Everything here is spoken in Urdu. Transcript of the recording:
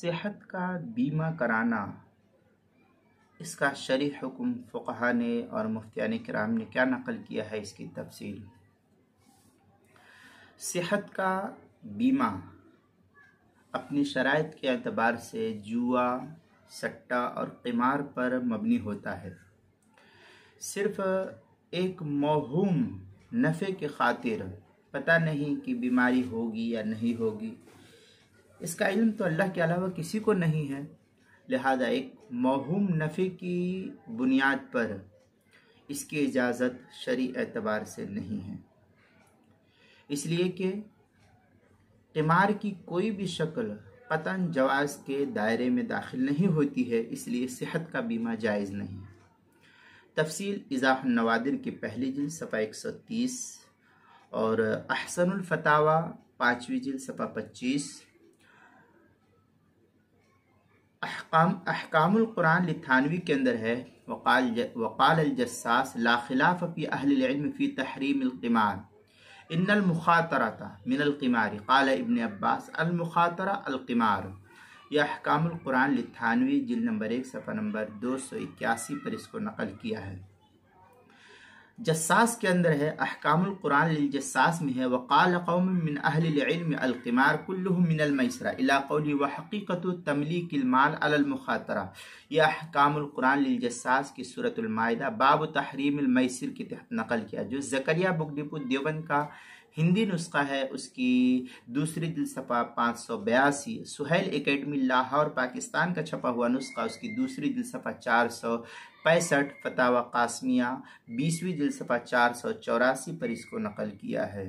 صحت کا بیمہ کرانا، اس کا شرعی حکم فقہا نے اور مفتیان کرام نے کیا نقل کیا ہے، اس کی تفصیل۔ صحت کا بیمہ اپنی شرائط کے اعتبار سے جوا، سٹہ اور قمار پر مبنی ہوتا ہے۔ صرف ایک موہوم نفع کی خاطر، پتہ نہیں کہ بیماری ہوگی یا نہیں ہوگی، اس کا علم تو اللہ کے علاوہ کسی کو نہیں ہے، لہذا ایک موہوم نفع کی بنیاد پر اس کی اجازت شرعی اعتبار سے نہیں ہے، اس لیے کہ قمار کی کوئی بھی شکل قطعاً جواز کے دائرے میں داخل نہیں ہوتی ہے، اس لیے صحت کا بیمہ جائز نہیں ہے۔ تفصیل ایضاح النوادر کی پہلی جلد صفحہ 130 اور احسن الفتاوی 5ویں جلد صفحہ 25۔ احکام القرآن للتھانوی کے اندر ہے، وقال الجساس لا خلاف فی اہل العلم فی تحریم القمار ان المخاطرۃ من القمار قال ابن عباس المخاطرہ القمار۔ یہ احکام القرآن للتھانوی جلد نمبر 1 صفحہ نمبر 281 پر اس کو نقل کیا ہے۔ جساس کے اندر ہے، احکام القرآن للجساس میں ہے، وقال قوم من اہل العلم القمار كله من المیسرہ الى قولی وحقیقت تملیک المال علی المخاطرہ۔ یہ احکام القرآن للجساس کی سورۃ المائدہ باب تحریم المیسر کے تحت نقل کیا، جو زکریا بک ڈپو دیوبند کا ہندی نسخہ ہے، اس کی دوسری جلد صفحہ 582۔ سہیل اکیڈمی لاہور پاکستان کا چھپا ہوا نسخہ، اس کی دوسری جلد صفحہ 465۔ فتاوی قاسمیہ 20ویں جلد صفحہ 484 پر اس کو نقل کیا ہے۔